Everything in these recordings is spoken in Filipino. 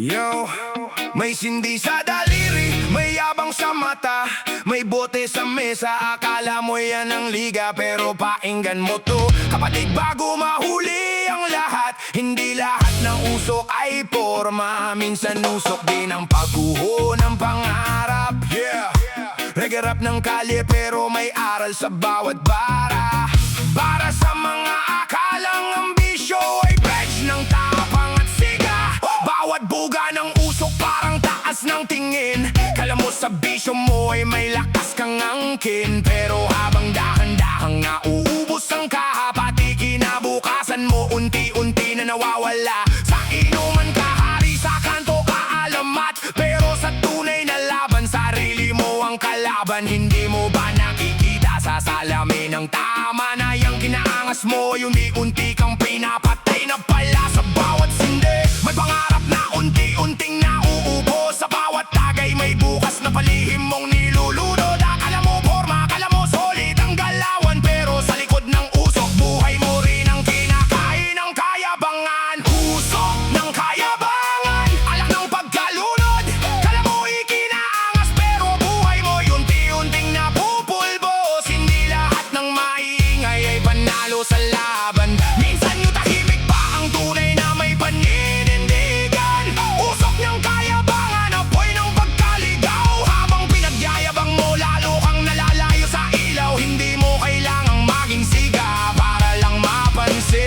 Yo, may sindi sa daliri, may yabang sa mata, may bote sa mesa. Akala mo yan ang liga, pero painggan mo to, kapatid, bago mahuli ang lahat. Hindi lahat ng usok ay porma, minsan usok din ang pagguho ng pangarap. Yeah, reggae rap ng kalye, pero may aral sa bawat bara. Para sa mga akalang ambisyo ay pledge ng tapang at siga. Bawat buga ng usok parang taas ng tingin. Kala mo sa bisyo mo ay may lakas kang angkin, pero habang dahan-dahang nauubos ang kaha, pati kinabukasan mo unti-unti na nawawala. Sa inuman ka, hari, sa kanto ka alamat, pero sa tunay na laban, sarili mo ang kalaban. Hindi mo ba nakikita sa salamin ng tama na yung kinaangas mo, yung unti kang pinapatay na pala sa bawat sindi? May pangarap na unti-unting nauubos, sa bawat tagay may bukas na palihim mong nilulunod. Akala mo forma, akala mo solid ang galawan, pero sa likod ng usok buhay mo rin ang kinakain ng kayabangan. Usok ng kayabangan, alak ng pagkalunod. Kala mo ikinaangas, pero buhay mo unti-unting napupulbos. Hindi lahat ng maingay ay panalo sa laban, minsan yung tahimik pa ang tunay na may paninindigan. Usok ng kayabangan, apoy ng pagkaligaw. Habang pinagyayabang mo, lalo kang nalalayo sa ilaw. Hindi mo kailangang maging siga para lang mapansin.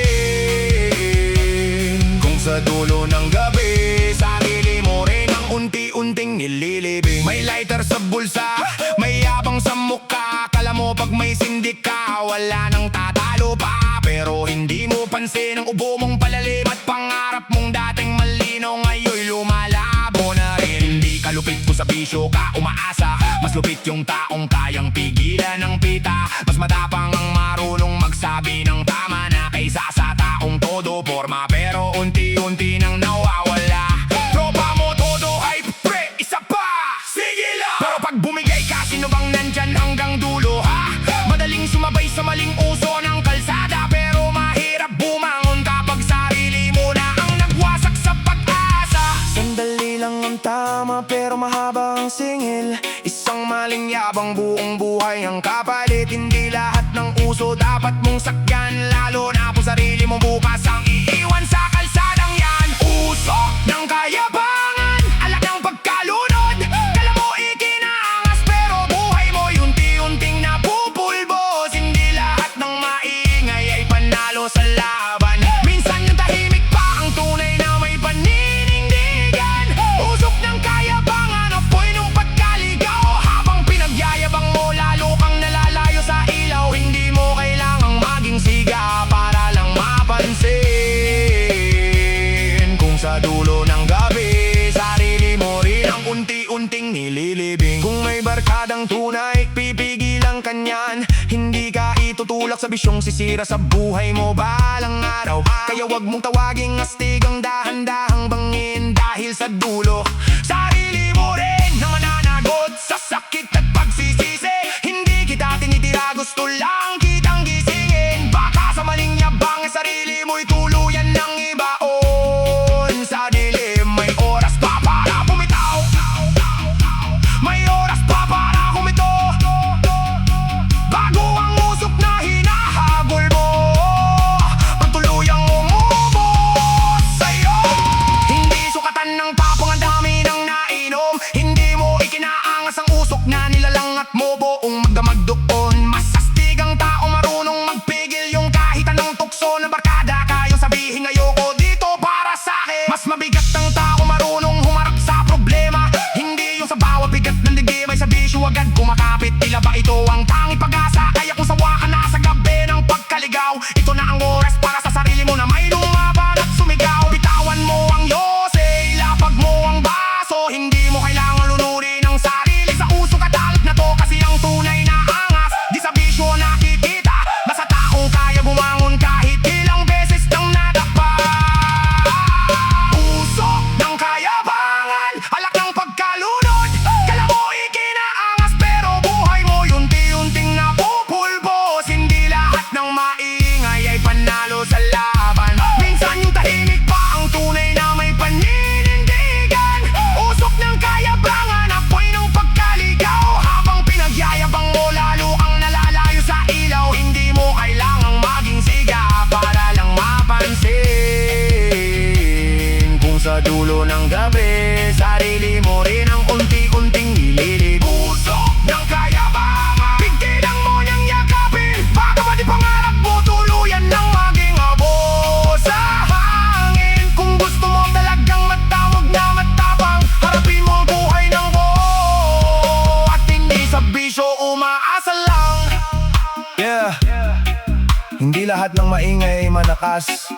Kung sa dulo ng gabi, sarili mo rin ang unti-unting nililibing. May lighter sa bulsa, may yabang sa mukha. Kala mo pag may sindik ka, wala nang tatalo pa, pero hindi mo pansin ang ubo mong palalim at pangarap mong dating malinaw ngayon'y lumalabo na rin. Hindi ka lupit kung sa bisyo ka umaasa, mas lupit yung taong kayang pigilan ng pita. Mas matapang ang marunong magsabi ng tama na kaysa sa taong todo forma, pero unti-unti nang nawawala. Tropa mo todo ay pre, isa pa, sige lang. Pero pag bumigay ka, sino bang nandyan hanggang dulo, ha? Madaling sumabay sa maling uso ng kalsada, pero mahirap bumangon kapag sarili mo na ang nagwasak sa pag-asa. Sandali lang ang tama, pero mahaba ang singil. Isang maling yabang buong buhay ang kapalit. Hindi lahat ng uso dapat mong sakyan, lalo na kung sarili mo bukas ang iiwan sa kalsadang yan. Usok ng kayabangan, alak ng pagkalunod. Kala mo ikinaangas, pero buhay mo unti-unting napupulbos. Hindi lahat ng maingay ay panalo sa laban, minsan yung tahimik pa ang tunay na may paninindigan. Usok ng kayabangan, apoy ng pagkaligaw. Habang pinagyayabang mo, lalo kang nalalayo sa ilaw. Hindi mo kailangang maging siga para lang mapansin. Kung sa dulo ng gabi, sarili mo rin ang unti-unting nililibing. Kung may barkadang tunay, pipigilan ka niyan. Hindi ka itutulak sa bisyong sisira sa buhay mo balang araw. Kaya wag mong tawaging astig ang dahan-dahang bangin, dahil sa dulo, sarili mo rin na mananagot sa sakit at pagsisisi. Hindi kita tinitira, gusto lang kitang gisingin. Baka sa maling yabang ang sarili mo'y tuluyan ng ibaon. Sa dilim may oras pa para bumitaw, may oras pa para kumito, bago ang usok na hinahabol mo ang tuluyang umubos sa'yo. Hindi sukatan ng tapong ang dami ng nainom. Hindi mo ikinaangas ang usok na nilalangat mo buong magdamag doon. Mas astig ang tao malakas.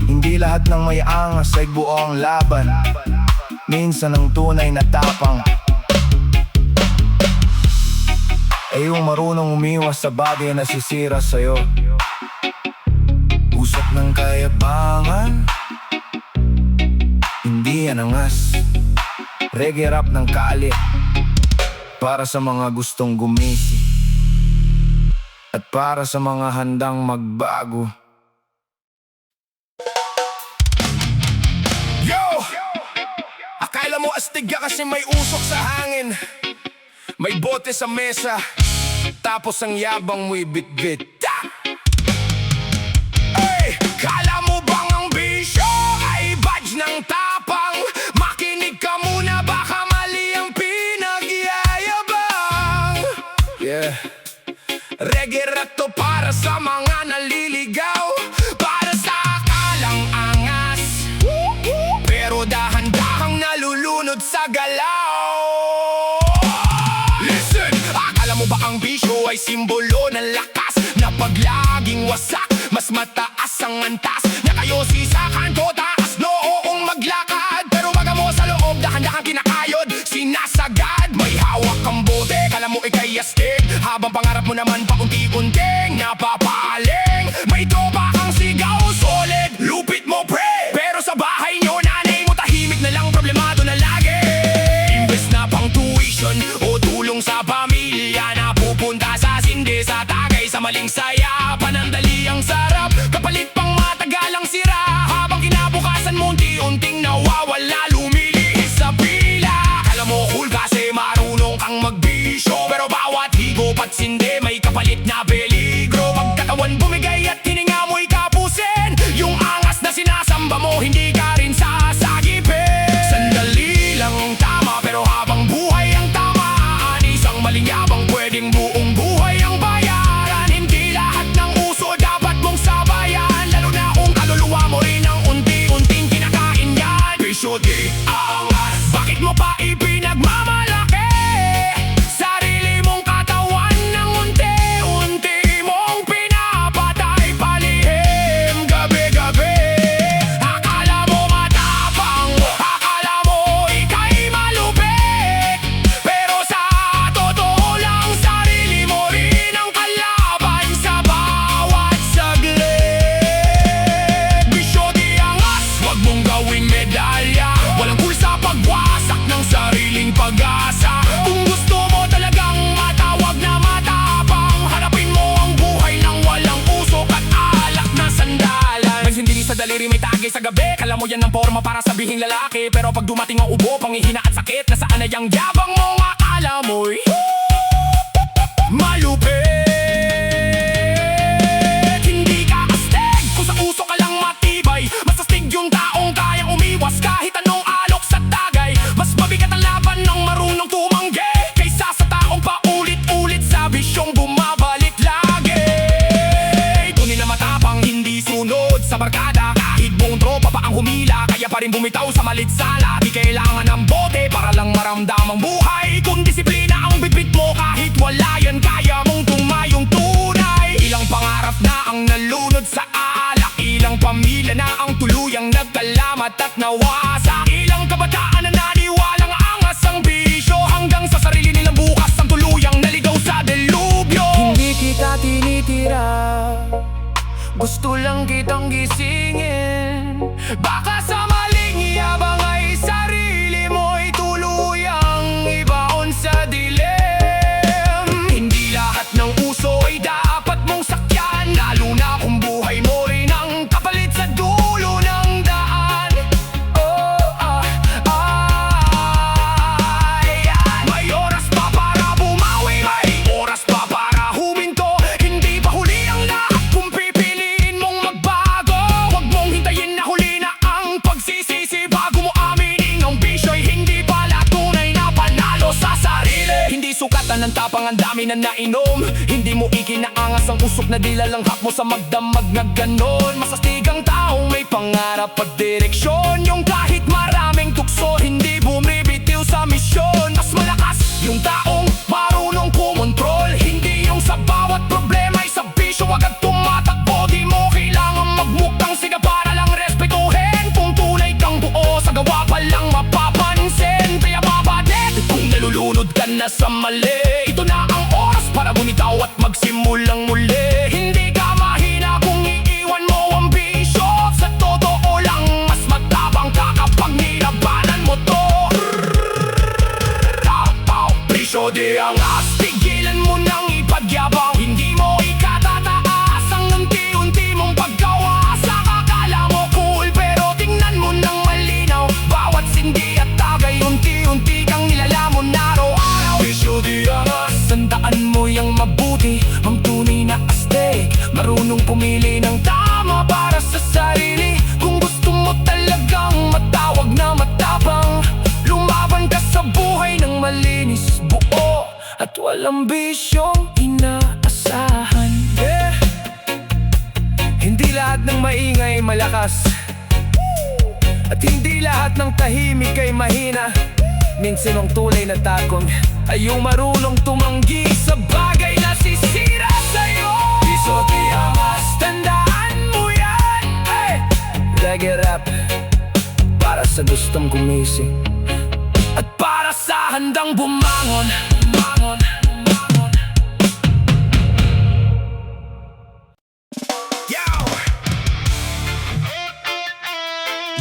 Hindi lahat ng may angas ay buong laban. Minsan ang tunay na tapang ay yung marunong umiwas sa bagay na sisira sa'yo. Usap ng kayabangan, hindi yan angas. Reggae rap ng kali, para sa mga gustong gumisi at para sa mga handang magbago. Yo! Akala mo astig ka kasi may usok sa hangin, may bote sa mesa, tapos ang yabang mo'y bit-bit. Ay! Kala mo bang ang bisyo ay badge ng tapang? Makinig ka muna, baka mali ang pinagyayabang. Yeah. Reggae rap to para sa mga naliligaw, para sa akalang angas, pero dahan-dahang nalulunod sa galaw. Listen! Akala mo ba ang bisyo ay simbolo ng lakas, na pag laging wasak, mas mataas ang antas? Na kayo sa kanto, taas noong maglakad, pero baga mo sa loob, dahan-dahang kinakayod, sinasagad. May hawak kang bote, kala mo ikay astig, habang pangarap mo naman paunti-unting napapaling. May tropa kang sigaw, solid, lupit mo pre, pero sa bahay nyo, nanay mo tahimik na lang, problemado na lagi. Imbes na pang tuition o tulong sa pamilya, napupunta sa sindi, sa tagay, sa maling saya. Panandali ang sarap, kapalit pang matagalang sira, habang kinabukasan mo unti-unting nawawala, lumilihis sa pila. Alam mo cool kasi marunong kang magbisyo, pero bawat higop at sindi may kapalit na peligro. Pagkatawan bumigay at hininga mo'y kapusin, yung angas na sinasamba mo hindi ka rin sasagipin. Sandali lang ang tama, pero habang buhay ang tamaan, isang maling yabang pwedeng buong buhay ang bayaran. Hindi lahat ng uso dapat mong sabayan, lalo na kung kaluluwa mo rin ang unti-unting kinakain yan. Bisyo di angas, bakit mo pa ipinagmamalaki sarili mong katawan ng unti-unti mong pinapatay palihim gabi-gabi? Akala mo matapang, akala mo ika'y malupit, pero sa totoo lang sarili mo rin ang kalaban sa bawat saglit. Bisyo di angas, wag mong gawing medalya, walang cool sa pagwasak ng sariling pag-asa. Kung gusto mo talagang matawag na matapang, harapin mo ang buhay ng walang usok at alak na sandalan. Nagsindili sa daliri, may tagay sa gabi, kala mo yan ang forma para sabihing lalaki, pero pag dumating ang ubo, panghihina at sakit, nasaan na yung yabang mo? Akala mo'y malupit. Hindi ka astig kung sa uso ka lang matibay, mas astig yung taong kayang umiwas kahit anong alok sa tagay. Mas mabigat ang laban ng marunong tumanggi, kaysa sa taong paulit-ulit sa bisyong bumabalik lagi. Tunay na matapang, hindi sunod sa barkada, kahit buong tropa pa ang humila, kaya pa rin bumitaw sa malitsala. Di kailangan ng bote para lang maramdamang buhay, kung disiplina ang bitbit mo, kahit wala yan kaya mong tumayong tunay. Ilang pangarap na ang nalunod sa alak, ilang pamilya na ang tuluyang nagkalamat at nawasa, ilang kabataan na naniwalang angas ang bisyo, hanggang sa sarili nilang bukas ang tuluyang naligaw sa delubyo. Hindi kita tinitira, gusto lang kitang gisingin, baka sa maling yabang ay sarili mo'y tuluyang ibaon sa dilim. Hindi lahat ng uso ay dapat mong sakyan, lalo na kung buhay mo rin ang kapalit sa dulo ng daan. May oras pa para bumawi, may oras pa para huminto, hindi pa huli ang lahat kung pipiliin mong magbago. Huwag mong hintayin na huli na ang pagsisisi bago mo aminin ang bisyo'y hindi pala tunay na panalo sa sarili. Hindi sukatan ng tapang ang dami na nainom, hindi mo ikinaangas ang usok na dilalanghap mo sa magdamag na ganon. Masastig ang taong may pangarap at direksyon, yung kahit maraming tukso hindi bumibitiw sa misyon. Mas malakas yung taong marunong kumontrol, hindi yung sa bawat problema ay sa bisyo agad tumatakbo. Di mo kailangan nagkakamali. Ito na ang oras para bumitaw at magsimulang muli. Hindi ka mahina kung iiwan mo ang bisyo. Sa totoo lang, mas matapang ka kapag nilabanan mo to. Tapaw, bisyo di angas, tigilan mo nang ipagyabang. Hindi mo ikatataas ang unti-unti mong paggawa. Sa akala mo cool pero tingnan mo nang malinaw. Bawat sindi at tagay unti-unti kang nilalamon araw-araw. Bisyo di angas, tandaan mo yang mabuti. Ang tunay na astig, marunong pumili ng tama para sa sarili. Kung gusto mo talagang matawag na matapang, lumaban ka sa buhay ng malinis, buo at walang bisyong inaasahan. Hindi lahat ng maingay malakas, at hindi lahat ng tahimik ay mahina. Minsan ang tulay na takon ay yung marunong tumanggi sa bagay na sisira sa'yo. Piso di angas, tandaan mo yan. Reggae rap para sa gustong gumising at para sa handang bumangon. Yo!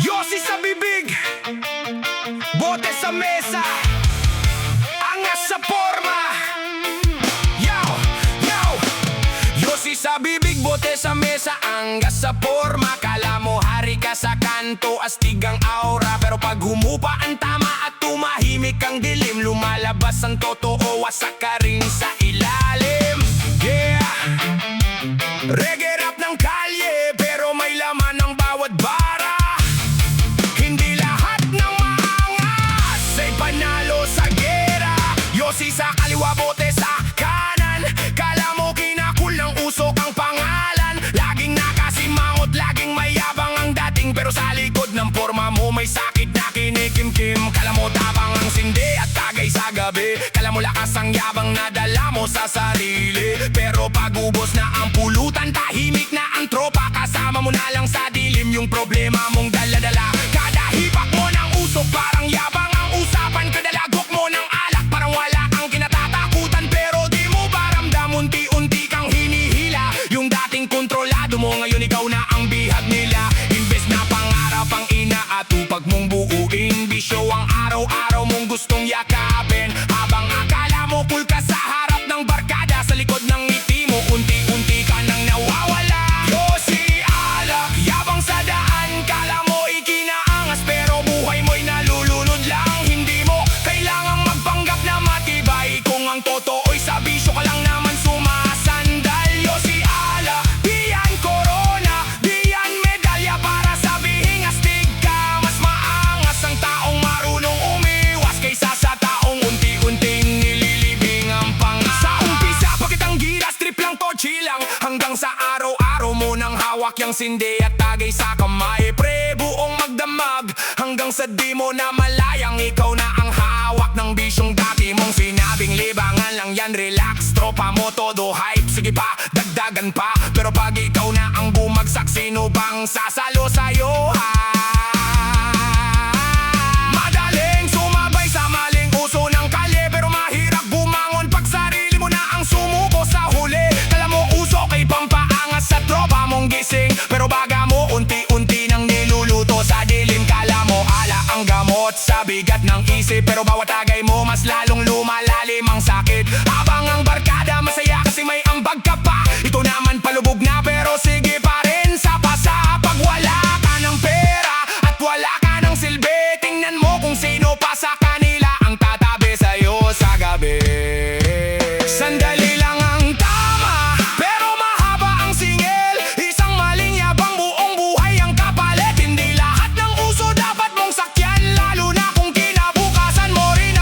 Yosi sa bibig, bote sa mesa, angas sa forma. Yo! Yo! Yosi sa bibig, bote sa mesa, angas sa forma. Kala mo hari ka sa kanto, astig ang aura. Pero pag humupa ang tama at tumahimik ang dilim, lumalabas ang totoo, wasak ka rin sa ilalim. Yeah! Reggae rap ng kalye, pero may laman ang bawat bara. Hindi lahat ng maangas ay panalo sa gera. Yosi sa kaliwa, bote sa kanan. Kala mo kinakul ng usok ang pangalan. Laging nakasimangot, laging mayabang ang dating. Pero sa likod ng forma mo may sakit na kinikimkim. Kala mo tabang ang sindi at tagay sa gabi. Kala mo lakas ang yabang na dala mo sa sarili. Pero pag ubos na ang pulutan, tahimik na ang tropa. Kasama mo na lang sa dilim yung problema mong dala-dala. Kada hipak mo ng usok parang yabang ang usapan. Kada lagok mo ng alak parang wala kang kinatatakutan. Pero di mo ba ramdam unti-unti kang hinihila? Yung dating kontrolado mo ngayon ikaw na ang bihag nila. Imbes na pangarap ang inaatupag mong buuin, bisyo ang araw-araw mong gustong yakapin. Habang akala mo cool ka sa harap ng barkada, sa likod ng ngiti mo unti-unti ka nang nawawala. Yosi alak, yabang sa daan, kala mo ikinaangas pero buhay mo'y nalulunod lang. Hindi mo kailangang magpanggap na matibay kung ang totoo'y sa bisyo ka lang naman sumasandal. Yosi alak, di yan corona, di yan medalya para sabihing astig ka. Mas maangas ang taong marunong umiwas kaysa sa taong unti-unting nililibing ang pangas. Sa umpisa pa kitang gilas, trip lang to, chill lang, hanggang sa araw-araw mo nang hawak yang sindi at tagay sa kamay. Pre, buong magdamag hanggang sa di mo na malayang ikaw na ang hawak ng bisyong dati mong sinabing libangan lang yan. Relax, tropa mo todo hype, sige pa, dagdagan pa. Pero pag ikaw na ang bumagsak, sino bang sasalo sa'yo? Madaling sumabay sa maling uso ng kalye, pero mahirap bumangon pag sarili mo na ang sumuko sa huli. Kala mo uso kay pampaangas sa tropa mong gising, pero baga mo unti-unti nang niluluto sa dilim. Kala mo ala ang gamot sa bigat ng isip, pero bawat tagay mo mas lalong lumalalim ang sakit. Habang ang barkada masaya kasi may ambag ka pa, ito naman palubog na pero sige pa rin sa pasa. Pag wala ka ng pera at wala ka ng silbi, tingnan mo kung sino pa sa kanila ang tatabi sa'yo sa gabi. Sandali lang ang tama, pero mahaba ang singil. Isang maling yabang, buong buhay ang kapalit. Hindi lahat ng uso dapat mong sakyan, lalo na kung kinabukasan mo rin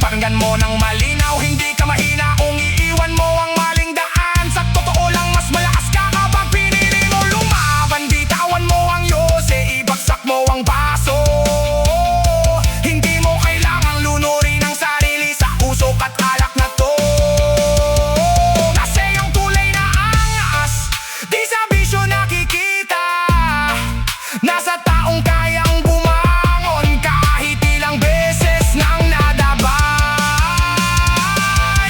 Pakinggan mo ng malinaw, hindi ka mahina kung iiwan mo ang maling daan. Sa totoo lang, mas malakas ka kapag pinili mo lumaban. Bitawan mo ang yose, ibagsak mo ang baso. Hindi mo kailangang lunurin ang sarili sa usok at alak na to. Kasi yung tulay na angas, di sa bisyo nakikita. Nasa taong kayang bumangon kahit ilang beses nang nadabay.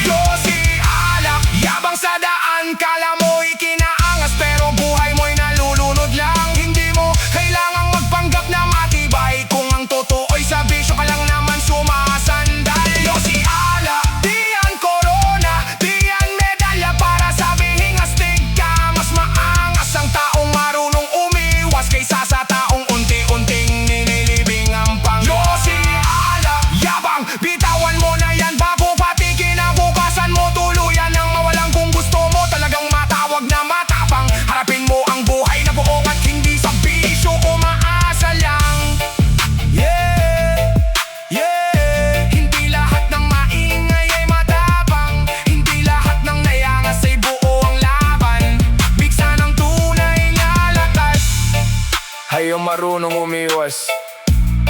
Yosi alak, yabang sa daan, kala mo'y kinaangas pero buhay mo'y nalulunod lang. Hindi mo kailangang magpanggap na matibay kung ang totoo'y sa bisyo ka lang naman sumasandal. Yosi alak, di yan corona, di yan medalya para sabihing astig ka. Mas maangas ang taong marunong umiwas kaysa sa taong unti-unting nililibing ang pang. Yosi alak, yabang, bitawan mo na yan bago pati kinabukasan mo tuluyan nang mawalang kung gusto mo talagang matawag na matapang. Harapin mo ang buhay na buong at hindi sa bisyo umaasa lang. Yeah, yeah. Hindi lahat ng maingay ay matapang, hindi lahat ng nayangas ay buo ang laban. Bigsa ng tunay na lakas. Hayong marunong umiwas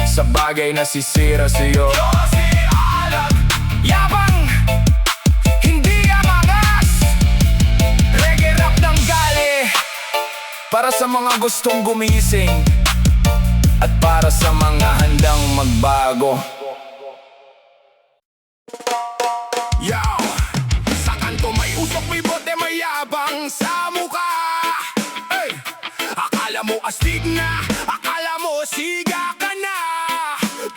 sa bagay na sisira sa'yo. Yosi alak, yabang, hindi amangas. Reggae rap ng gali, para sa mga gustong gumising at para sa mga handang magbago. Yo! Sa kanto may usok, may bote, may yabang sa mukha. Hey! Akala mo astig na, akala mo siga ka na.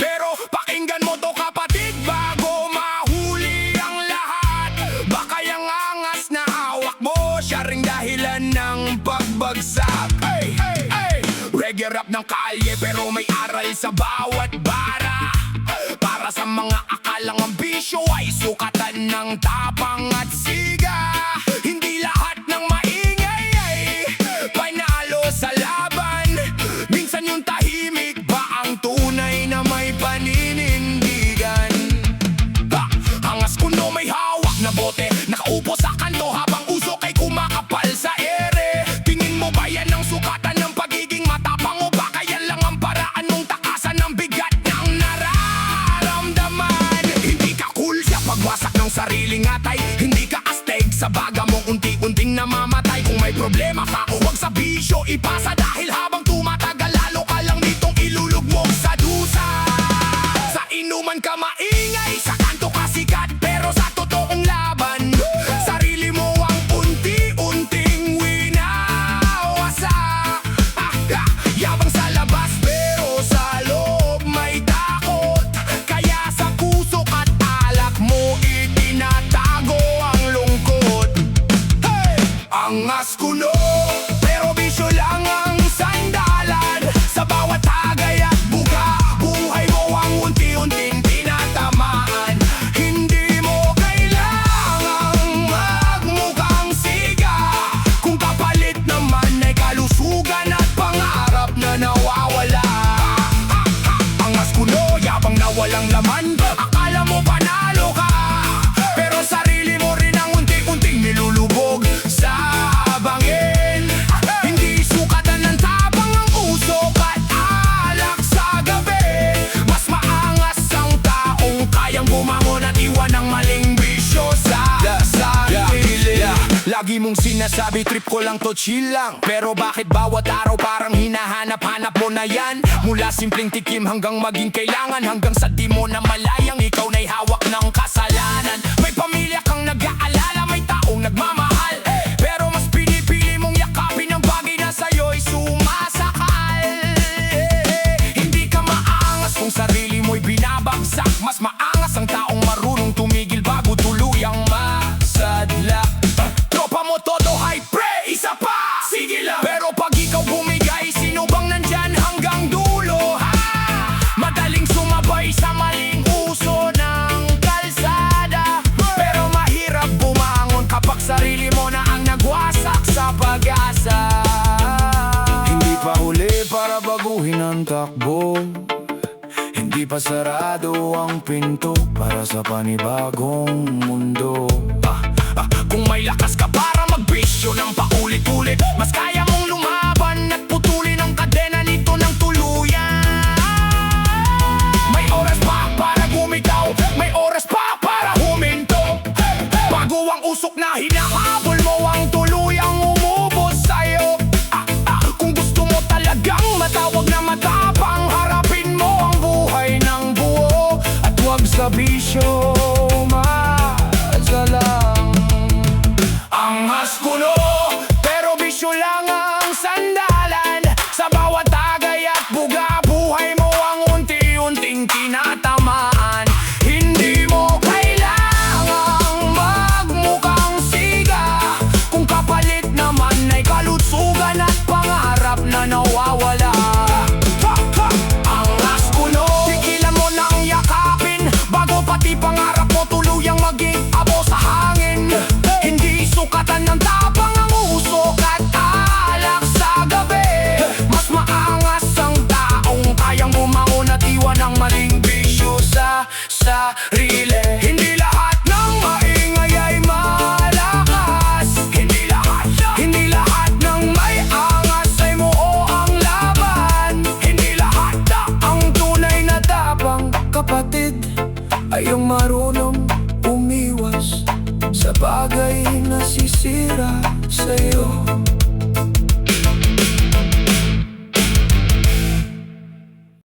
Pero pakinggan mo to kapatid bago mahuli ang lahat. Baka yung angas na hawak mo, siya ring dahilan ng pagbagsak. Hey! Hey! Hey! Reggae rap ng kalye pero may aral sa bawat bara. Para sa mga akalang ang bisyo ay sukatan ng tapang at siga. Hindi lahat ng maingay ay panalo sa laban. Minsan yung tahimik ba ang tunay na may paninindigan. Angas kuno may hawak na bote, nakaupo sa kanto habang usok ay kumakapal sa ere. Tingin mo ba yan ang sukatan ng pagiging matapang o baka yan lang ang paraan mong takasan ng bigat ng nararamdaman? Hindi ka cool sa pagwasak ng sariling atay, hindi ka astig sa baga mong unti-unting namamatay. Kung may problema ka, huwag sa bisyo ipasa dahil habang tumatagal lalo ka lang ditong ilulugmok sa dusa. Sa inuman ka maingay, sa kanto ka sikat pero sa totoong laban sarili mo ang unti-unting winawasak. Yabang sa labas pero sa loob may takot, kaya sa kusok at alak mo itinatago ang lungkot. Hey! Angas kuno pero bisyo lang ang sandalan. Sa bawat tagay at buga, buhay mo ang unti-unting tinatamaan. Hindi mo kailangang magmukhang siga kung kapalit naman ay kalusugan at pangarap na nawawala. Angas kuno, yabang na walang laman, akala mo panalo ka pero sarili mo rin ang unti-unting nilulubog sa bangin. Hindi sukatan ng tapang ang usok at alak sa gabi. Mas maangas ang taong kayang bumangon at iwan ang maling bisyo sa sarili. Lagi mong sinasabi trip ko lang to, chill lang. Pero bakit bawat araw parang hinahanap-hanap mo na yan? Mula simpleng tikim hanggang maging kailangan, hanggang sa di mo na malayang ikaw na'y hawak ng kasalanan. May pamilya kang nag-aalala, may taong nagmamahal, pero mas pinipili mong yakapin ang bagay na sa'yo'y sumasakal. Hindi ka maangas kung sarili mo'y binabagsak. Mas maangas ang taong marunong tumigil bago tuluyang masadlak. Tropa mo todo high pre, isa pa, sige lang. Pero pag ikaw bumigay, sino bang nandyan hanggang dulo, ha? Madaling sumabay sa maling uso ng kalsada, pero mahirap bumangon kapag sarili mo na ang nagwasak sa pag-asa. Hindi pa huli para baguhin ang takbo, hindi pa pasarado ang pinto para sa panibagong mundo. Kung may lakas ka para magbisyo ng paulit-ulit, mas kaya mong lumaban at putulin ang kadena nito ng tuluyan. May oras pa para gumitaw, may oras pa para huminto. Bago ang usok na hinahabol mo ang tuluyang umubos sa'yo. Kung gusto mo talagang matawag na matapang, harapin mo ang buhay ng buo at huwag sa bisyo masalang. Angas kuno, pero bisyo lang ang sandalan. Sa bawat tagay at buga, buhay mo ang unti-unting tinatamaan. Hindi mo kailangang magmukhang siga kung kapalit naman ay kalutsugan at pangarap na nawawala. Angas kuno, tigilan mo nang yakapin bago pati pangarap mo tuluyang maging abo sa hangin. Hindi sukatan ng tapang ang usok at alak sa gabi. Mas maangas ang taong kayang bumangon at iwan ang maling bisyo sa sarili. Hindi lahat ng maingay ay malakas. Hindi lahat ng may angas ay muo ang laban. Hindi lahat ang tunay na tapang kapatid ay yung marunong umiwas sa bagay na sisira sa'yo.